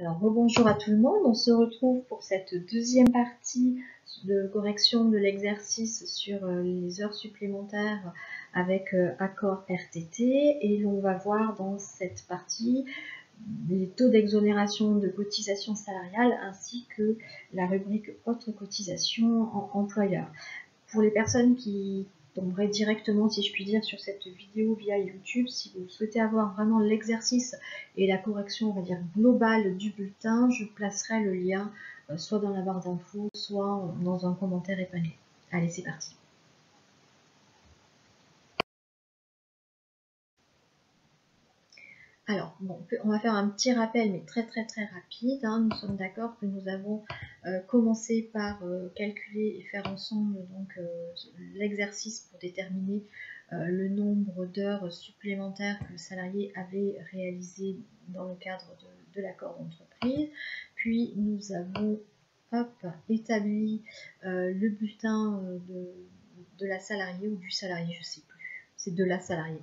Alors, rebonjour à tout le monde, on se retrouve pour cette deuxième partie de correction de l'exercice sur les heures supplémentaires avec accord RTT, et l'on va voir dans cette partie les taux d'exonération de cotisations salariales ainsi que la rubrique autres cotisations employeur. Pour les personnes qui tomberaient directement, si je puis dire, sur cette vidéo via YouTube, si vous souhaitez avoir vraiment l'exercice et la correction, on va dire, globale du bulletin, je placerai le lien soit dans la barre d'infos, soit dans un commentaire épinglé. Allez, c'est parti. Alors, bon, on va faire un petit rappel, mais très rapide. Nous sommes d'accord que nous avons commencé par calculer et faire ensemble l'exercice pour déterminer le nombre d'heures supplémentaires que le salarié avait réalisé dans le cadre de l'accord d'entreprise. Puis nous avons établi le bulletin de la salariée ou du salarié, je sais plus. C'est de la salariée.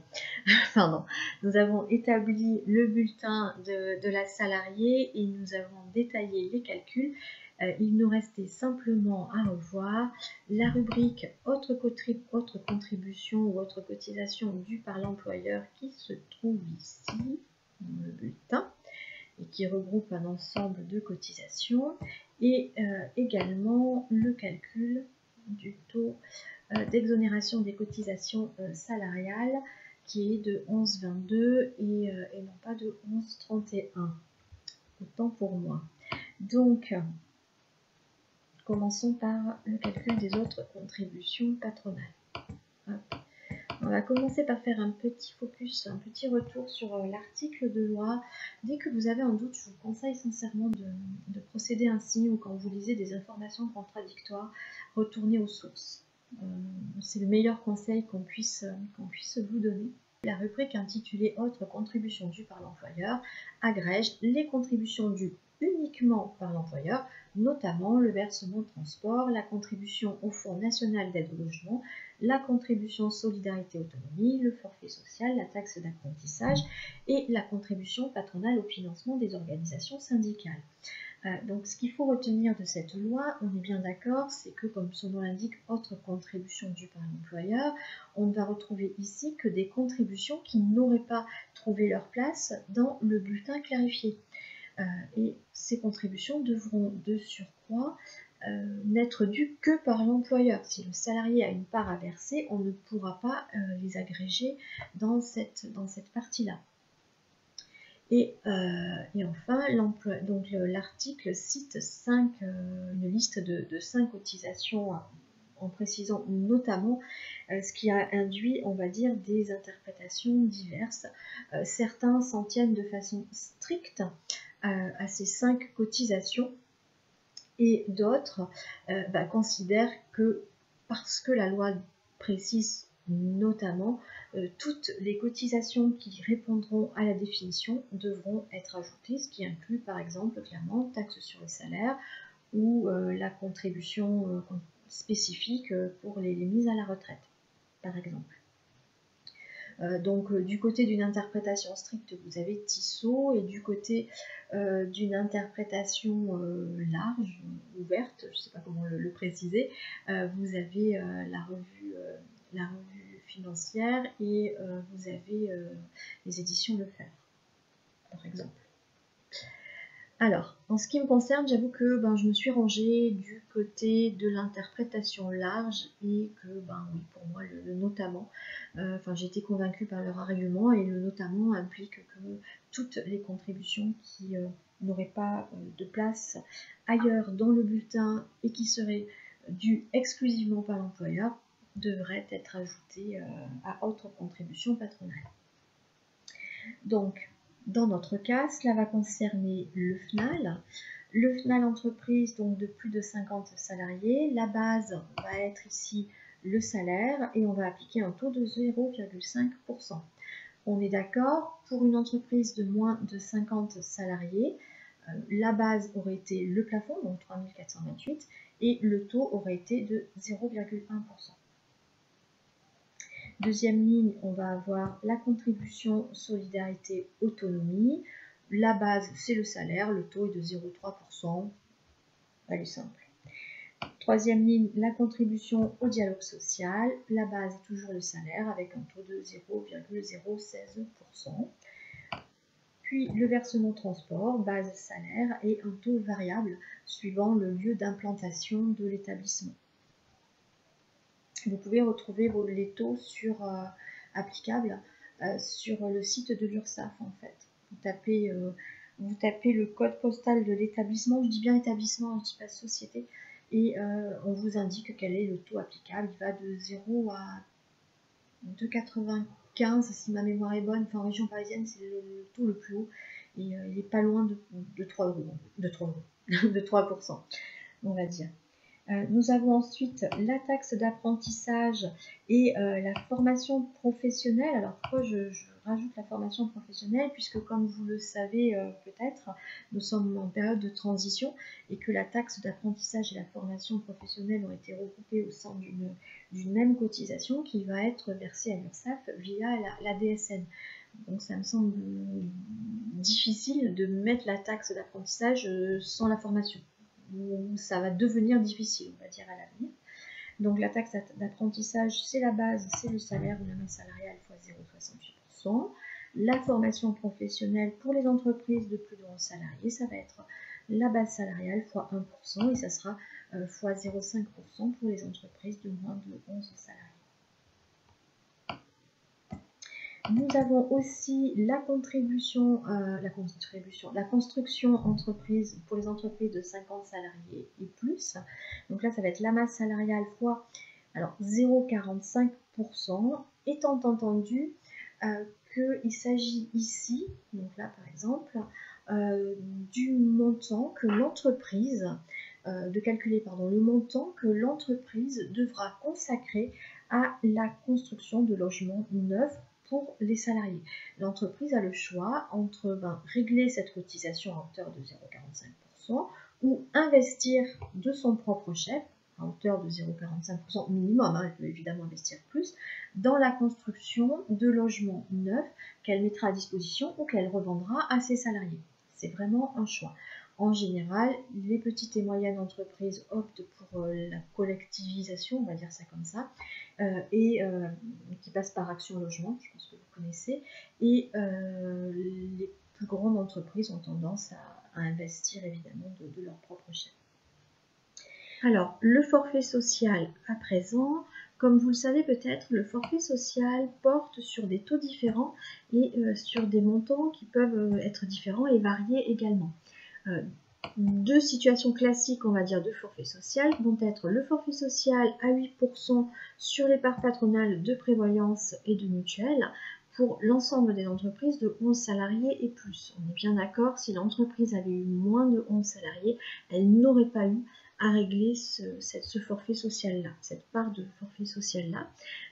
Pardon. Nous avons établi le bulletin de la salariée et nous avons détaillé les calculs. Il nous restait simplement à revoir la rubrique autres contributions ou autres cotisations dues par l'employeur qui se trouve ici dans le bulletin et qui regroupe un ensemble de cotisations, et également le calcul du taux d'exonération des cotisations salariales qui est de 11,22 et non pas de 11,31. Autant pour moi. Donc, commençons par le calcul des autres contributions patronales. Hop. On va commencer par faire un petit focus, un petit retour sur l'article de loi. Dès que vous avez un doute, je vous conseille sincèrement de procéder ainsi, ou quand vous lisez des informations contradictoires, retournez aux sources. C'est le meilleur conseil qu'on puisse vous donner. La rubrique intitulée « Autres contributions dues par l'employeur » agrège les contributions dues uniquement par l'employeur, notamment le versement de transport, la contribution au Fonds national d'aide au logement, la contribution solidarité autonomie, le forfait social, la taxe d'apprentissage et la contribution patronale au financement des organisations syndicales. Donc ce qu'il faut retenir de cette loi, on est bien d'accord, c'est que comme son nom l'indique, autres contributions dues par l'employeur, on ne va retrouver ici que des contributions qui n'auraient pas trouvé leur place dans le bulletin clarifié. Et ces contributions devront de surcroît n'être dues que par l'employeur. Si le salarié a une part à verser, on ne pourra pas les agréger dans cette partie-là. Et enfin, l'article cite une liste de 5 cotisations en précisant notamment ce qui a induit, on va dire, des interprétations diverses. Certains s'en tiennent de façon stricte à ces 5 cotisations et d'autres considèrent que parce que la loi précise notamment toutes les cotisations qui répondront à la définition devront être ajoutées, ce qui inclut par exemple clairement taxe sur les salaires ou la contribution spécifique pour les mises à la retraite, par exemple. Donc du côté d'une interprétation stricte, vous avez Tissot, et du côté d'une interprétation large, ouverte, je ne sais pas comment le préciser, vous avez la revue financière et vous avez les éditions Lefebvre, par exemple. Alors, en ce qui me concerne, j'avoue que je me suis rangée du côté de l'interprétation large et que, oui, pour moi, le notamment, j'ai été convaincue par leur argument, et le notamment implique que toutes les contributions qui n'auraient pas de place ailleurs dans le bulletin et qui seraient dues exclusivement par l'employeur devraient être ajoutées à autres contributions patronales. Donc, dans notre cas, cela va concerner le FNAL. Le FNAL entreprise, donc de plus de 50 salariés. La base va être ici le salaire et on va appliquer un taux de 0,5%. On est d'accord, pour une entreprise de moins de 50 salariés, la base aurait été le plafond, donc 3 428, et le taux aurait été de 0,1%. Deuxième ligne, on va avoir la contribution solidarité autonomie. La base, c'est le salaire, le taux est de 0,3%. Elle est simple. Troisième ligne, la contribution au dialogue social. La base est toujours le salaire avec un taux de 0,016%. Puis le versement transport, base salaire et un taux variable suivant le lieu d'implantation de l'établissement. Vous pouvez retrouver les taux applicables sur le site de l'URSSAF en fait. Vous tapez le code postal de l'établissement, je dis bien établissement, je ne dis pas société, et on vous indique quel est le taux applicable. Il va de 0 à 2,95 si ma mémoire est bonne. Enfin, en région parisienne, c'est le taux le plus haut, et il n'est pas loin de 3 euros, de 3%, on va dire. Nous avons ensuite la taxe d'apprentissage et la formation professionnelle. Alors pourquoi je rajoute la formation professionnelle, puisque comme vous le savez peut-être, nous sommes en période de transition et que la taxe d'apprentissage et la formation professionnelle ont été regroupées au sein d'une même cotisation qui va être versée à l'URSSAF via la DSN. Donc ça me semble difficile de mettre la taxe d'apprentissage sans la formation. Ça va devenir difficile, on va dire, à l'avenir. Donc la taxe d'apprentissage, c'est la base, c'est le salaire ou la masse salariale fois 0,68%. La formation professionnelle pour les entreprises de plus de 11 salariés, ça va être la base salariale fois 1% et ça sera fois 0,5% pour les entreprises de moins de 11 salariés. Nous avons aussi la construction entreprise pour les entreprises de 50 salariés et plus. Donc là, ça va être la masse salariale fois 0,45%, étant entendu qu'il s'agit ici, donc là par exemple, du montant que l'entreprise, de calculer le montant que l'entreprise devra consacrer à la construction de logements neufs pour les salariés. L'entreprise a le choix entre régler cette cotisation à hauteur de 0,45% ou investir de son propre chef à hauteur de 0,45% minimum, elle peut évidemment investir plus, dans la construction de logements neufs qu'elle mettra à disposition ou qu'elle revendra à ses salariés. C'est vraiment un choix. En général, les petites et moyennes entreprises optent pour la collectivisation, on va dire ça comme ça, et qui passe par Action Logement, je pense que vous connaissez, et les plus grandes entreprises ont tendance à investir évidemment de leur propre chef. Alors, le forfait social à présent, comme vous le savez peut-être, le forfait social porte sur des taux différents et sur des montants qui peuvent être différents et varier également. Deux situations classiques, on va dire, de forfait social vont être le forfait social à 8% sur les parts patronales de prévoyance et de mutuelle pour l'ensemble des entreprises de 11 salariés et plus. On est bien d'accord, si l'entreprise avait eu moins de 11 salariés, elle n'aurait pas eu à régler ce forfait social-là, cette part de forfait social-là.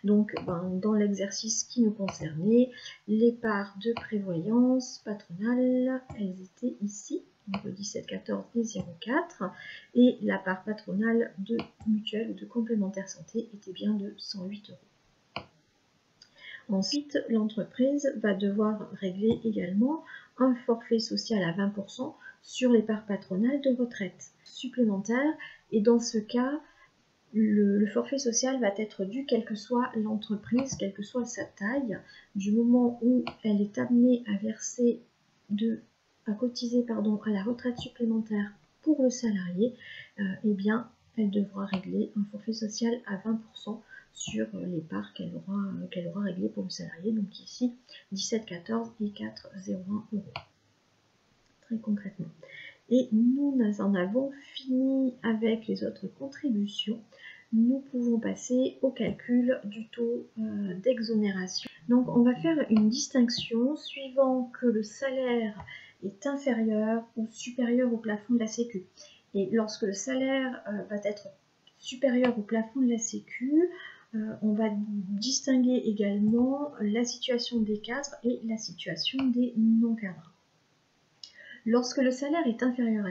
Donc, dans l'exercice qui nous concernait, les parts de prévoyance patronale, elles étaient ici, donc le 17,14 et 0,4, et la part patronale de mutuelle ou de complémentaire santé était bien de 108 €. Ensuite, l'entreprise va devoir régler également un forfait social à 20% sur les parts patronales de retraite supplémentaires, et dans ce cas, le forfait social va être dû quelle que soit l'entreprise, quelle que soit sa taille, du moment où elle est amenée à verser à cotiser à la retraite supplémentaire pour le salarié, eh bien, elle devra régler un forfait social à 20% sur les parts qu'elle aura réglées pour le salarié. Donc ici, 17,14 et 4,01 €. Très concrètement. Et nous en avons fini avec les autres contributions. Nous pouvons passer au calcul du taux d'exonération. Donc on va faire une distinction suivant que le salaire est inférieur ou supérieur au plafond de la Sécu. Et lorsque le salaire va être supérieur au plafond de la Sécu, on va distinguer également la situation des cadres et la situation des non-cadres. Lorsque le salaire est inférieur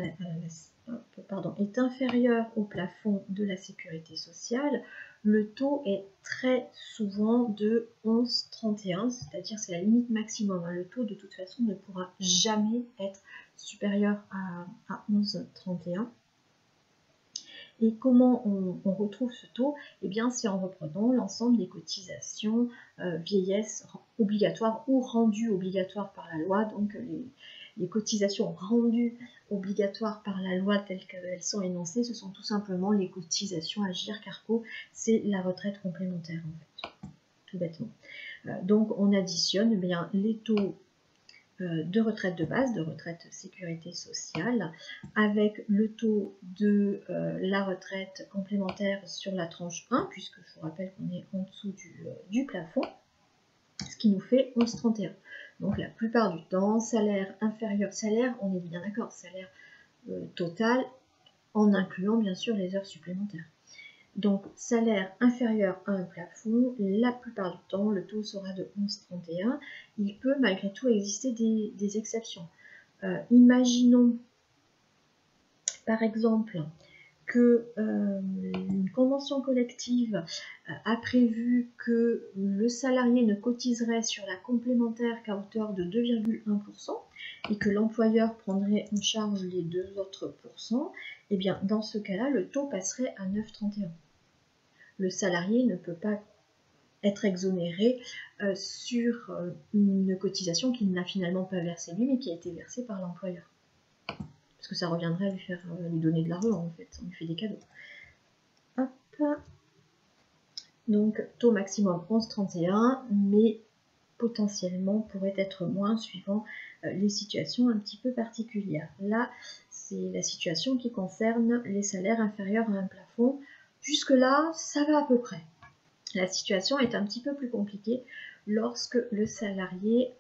est inférieur au plafond de la sécurité sociale, le taux est très souvent de 11,31, c'est-à-dire c'est la limite maximum. Le taux de toute façon ne pourra jamais être supérieur à 11,31. Et comment on retrouve ce taux? Eh bien, c'est en reprenant l'ensemble des cotisations vieillesse obligatoires ou rendues obligatoires par la loi, donc les cotisations rendues obligatoires par la loi telles qu'elles sont énoncées, ce sont tout simplement les cotisations Agirc-Arrco, c'est la retraite complémentaire en fait, tout bêtement. Donc on additionne eh bien, les taux de retraite de base, de retraite sécurité sociale, avec le taux de la retraite complémentaire sur la tranche 1, puisque je vous rappelle qu'on est en dessous du plafond, ce qui nous fait 11,31. Donc la plupart du temps, salaire inférieur, salaire, on est bien d'accord, salaire total, en incluant bien sûr les heures supplémentaires. Donc salaire inférieur à un plafond, la plupart du temps, le taux sera de 11,31. Il peut malgré tout exister des exceptions. Imaginons par exemple que une convention collective a prévu que le salarié ne cotiserait sur la complémentaire qu'à hauteur de 2,1% et que l'employeur prendrait en charge les 2 autres pourcents, et bien dans ce cas-là, le taux passerait à 9,31. Le salarié ne peut pas être exonéré sur une cotisation qu'il n'a finalement pas versée lui, mais qui a été versée par l'employeur. Parce que ça reviendrait à lui donner de l'argent en fait, on lui fait des cadeaux. Hop. Donc taux maximum 11,31, mais potentiellement pourrait être moins suivant les situations un petit peu particulières. Là, c'est la situation qui concerne les salaires inférieurs à un plafond. Jusque-là, ça va à peu près. La situation est un petit peu plus compliquée lorsque le salarié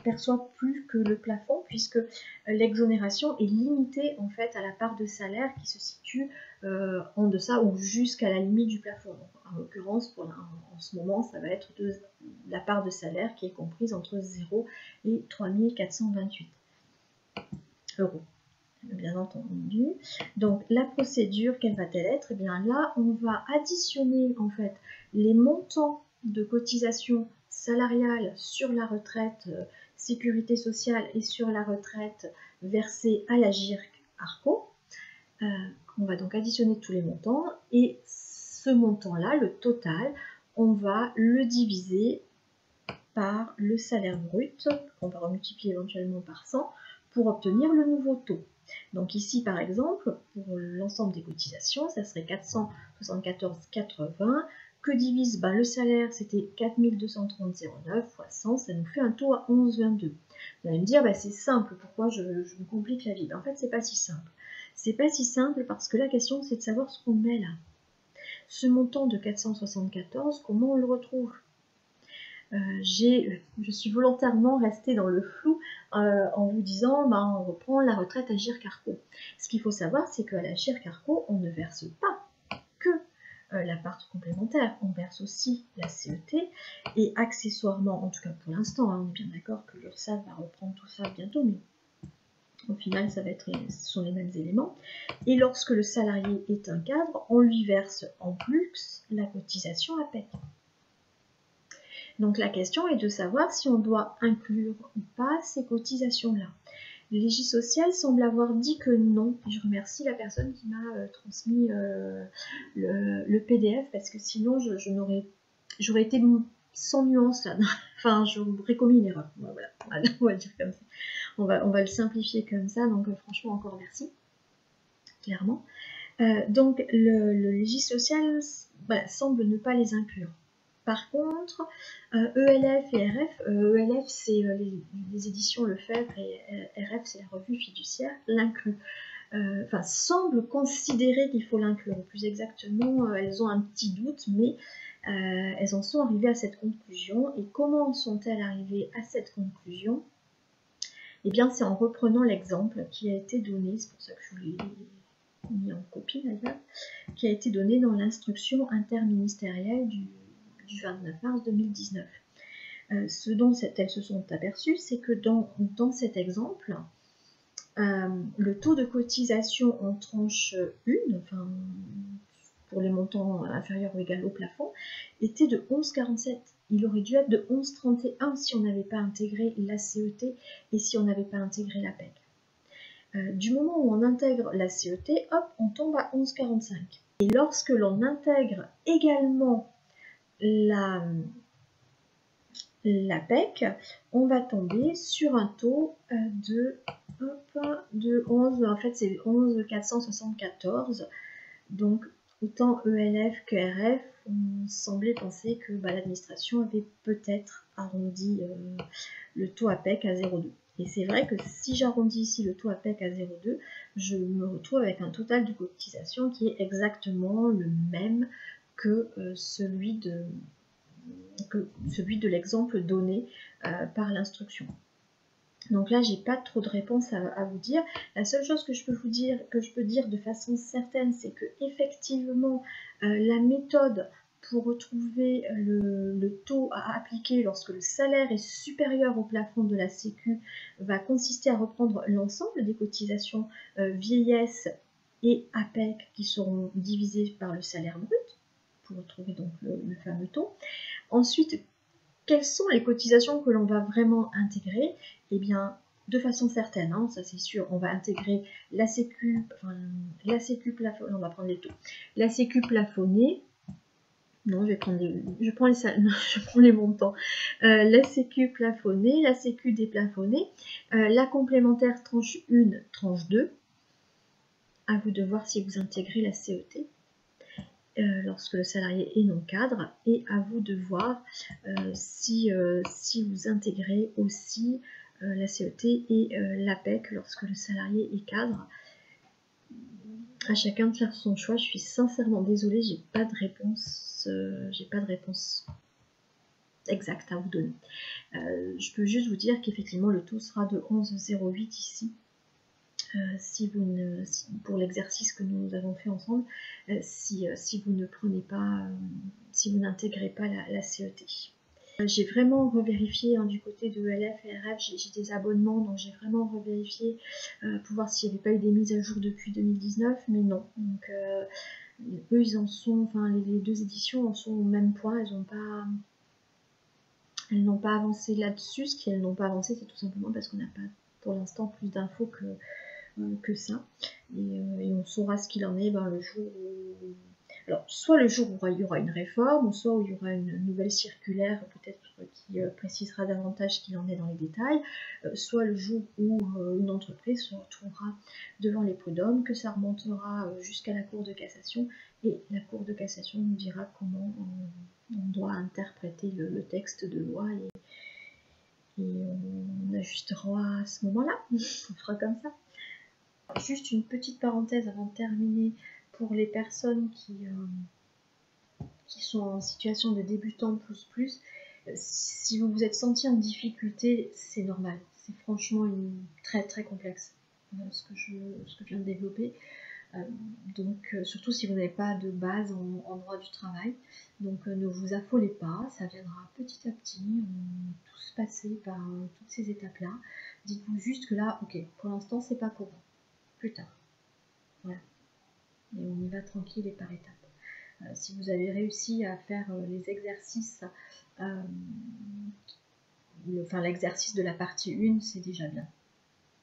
perçoit plus que le plafond, puisque l'exonération est limitée en fait à la part de salaire qui se situe en deçà ou jusqu'à la limite du plafond. Donc, en l'occurrence, en ce moment, ça va être la part de salaire qui est comprise entre 0 et 3 428 euros. Bien entendu. Donc la procédure, quelle va-t-elle être? Eh bien là, on va additionner en fait les montants de cotisation salariale sur la retraite sécurité sociale et sur la retraite versée à l'Agirc-Arrco. On va donc additionner tous les montants et ce montant-là, le total, on va le diviser par le salaire brut, qu'on va remultiplier éventuellement par 100 pour obtenir le nouveau taux. Donc ici, par exemple, pour l'ensemble des cotisations, ça serait 474,80. Que divise le salaire, c'était 4230,09 fois 100, ça nous fait un taux à 11,22. Vous allez me dire, c'est simple, pourquoi je me complique la vie? En fait, c'est pas si simple. C'est pas si simple parce que la question, c'est de savoir ce qu'on met là. Ce montant de 474, comment on le retrouve? Je suis volontairement restée dans le flou en vous disant on reprend la retraite Agirc-Arrco. Ce qu'il faut savoir, c'est qu'à l'Agirc-Arrco, on ne verse pas que la partie complémentaire, on verse aussi la CET et accessoirement, en tout cas pour l'instant, on est bien d'accord que l'URSSAF va reprendre tout ça bientôt, mais au final, ce sont les mêmes éléments. Et lorsque le salarié est un cadre, on lui verse en plus la cotisation APEC. Donc la question est de savoir si on doit inclure ou pas ces cotisations-là. Légisocial semble avoir dit que non. Je remercie la personne qui m'a transmis le PDF parce que sinon j'aurais été sans nuance là. Enfin, j'aurais commis une erreur. Voilà, on va le dire comme ça. On va le simplifier comme ça. Donc franchement, encore merci. Clairement. Donc le Légisocial semble ne pas les inclure. Par contre, ELF et RF, ELF c'est les éditions Lefebvre et RF c'est la revue fiduciaire, l'inclut. Semble considérer qu'il faut l'inclure. Plus exactement, elles ont un petit doute, mais elles en sont arrivées à cette conclusion. Et comment sont-elles arrivées à cette conclusion? Eh bien, c'est en reprenant l'exemple qui a été donné, c'est pour ça que je vous l'ai mis en copie d'ailleurs, qui a été donné dans l'instruction interministérielle du 29 mars 2019. Ce dont elles se sont aperçues, c'est que dans cet exemple, le taux de cotisation en tranche 1, enfin, pour les montants inférieurs ou égal au plafond, était de 11,47. Il aurait dû être de 11,31 si on n'avait pas intégré la CET et si on n'avait pas intégré la PEC. Du moment où on intègre la CET, hop, on tombe à 11,45. Et lorsque l'on intègre également la PEC, on va tomber sur un taux de 11, en fait c'est 11,474. Donc autant ELF que RF, on semblait penser que l'administration avait peut-être arrondi le taux à PEC à 0,2. Et c'est vrai que si j'arrondis ici le taux à PEC à 0,2, je me retrouve avec un total de cotisation qui est exactement le même que celui de l'exemple donné par l'instruction. Donc là, j'ai pas trop de réponses à vous dire. La seule chose que je peux dire de façon certaine, c'est que effectivement, la méthode pour retrouver le taux à appliquer lorsque le salaire est supérieur au plafond de la Sécu va consister à reprendre l'ensemble des cotisations vieillesse et APEC qui seront divisées par le salaire brut pour retrouver donc le fameux taux. Ensuite, quelles sont les cotisations que l'on va vraiment intégrer? Eh bien, de façon certaine, hein, ça c'est sûr, on va intégrer la Sécu, plafonnée, on va prendre les taux. La Sécu plafonnée, non, je prends les montants. La Sécu plafonnée, la Sécu déplafonnée, la complémentaire tranche 1, tranche 2. À vous de voir si vous intégrez la CET. Lorsque le salarié est non cadre, et à vous de voir si vous intégrez aussi la CET et la PEC lorsque le salarié est cadre. À chacun de faire son choix. Je suis sincèrement désolée, j'ai pas de réponse exacte à vous donner. Je peux juste vous dire qu'effectivement le taux sera de 11,08 ici. Pour l'exercice que nous avons fait ensemble, si vous ne prenez pas, si vous n'intégrez pas la CET. J'ai vraiment revérifié du côté de LF et RF, j'ai des abonnements, donc j'ai vraiment revérifié pour voir s'il n'y avait pas eu des mises à jour depuis 2019, mais non. Donc eux, ils en sont, enfin les deux éditions en sont au même point, elles n'ont pas avancé là-dessus. Ce qu'elles n'ont pas avancé, c'est tout simplement parce qu'on n'a pas pour l'instant plus d'infos que ça, et on saura ce qu'il en est le jour où... Alors, soit le jour où il y aura une réforme, soit où il y aura une nouvelle circulaire, peut-être qui précisera davantage ce qu'il en est dans les détails, soit le jour où une entreprise se retrouvera devant les prud'hommes, que ça remontera jusqu'à la Cour de cassation, et la Cour de cassation nous dira comment on doit interpréter le texte de loi, et on ajustera à ce moment-là. On fera comme ça. Juste une petite parenthèse avant de terminer pour les personnes qui sont en situation de débutant plus. Si vous vous êtes senti en difficulté, c'est normal. C'est franchement très très complexe ce que je viens de développer. Donc surtout si vous n'avez pas de base en droit du travail. Donc ne vous affolez pas, ça viendra petit à petit. On va tous passer par toutes ces étapes-là. Dites-vous juste que là, ok, pour l'instant c'est pas pour vous. Plus tard. Voilà. Et on y va tranquille et par étapes. Si vous avez réussi à faire les exercices, l'exercice de la partie 1, c'est déjà bien.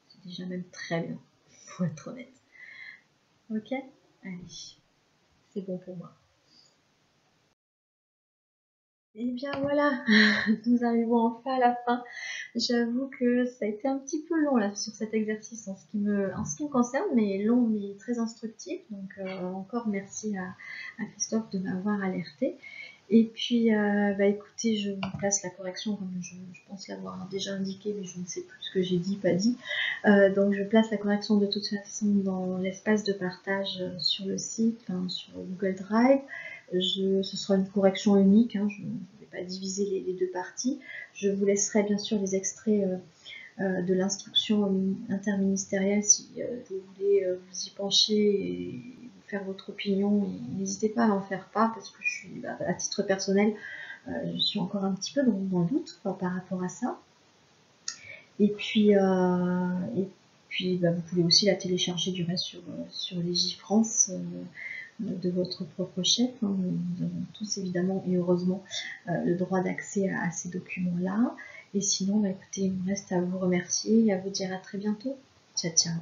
C'est déjà même très bien, pour être honnête. Ok? Allez, c'est bon pour moi. Et bien voilà, nous arrivons enfin à la fin. J'avoue que ça a été un petit peu long là sur cet exercice en ce qui me concerne, mais long mais très instructif. Donc encore merci à Christophe de m'avoir alerté. Et puis écoutez, je vous place la correction comme je pense l'avoir déjà indiqué, mais je ne sais plus ce que j'ai dit, pas dit. Donc je place la correction de toute façon dans l'espace de partage sur le site, sur Google Drive. Ce sera une correction unique, je ne vais pas diviser les deux parties. Je vous laisserai bien sûr les extraits de l'instruction interministérielle si vous voulez vous y pencher et vous faire votre opinion. N'hésitez pas à m'en faire part parce que je suis, à titre personnel, je suis encore un petit peu dans le doute par rapport à ça. Et puis puis vous pouvez aussi la télécharger du reste sur Legifrance de votre propre chef. Nous avons tous évidemment et heureusement le droit d'accès à ces documents-là. Et sinon, écoutez, il me reste à vous remercier et à vous dire à très bientôt. Ciao, ciao.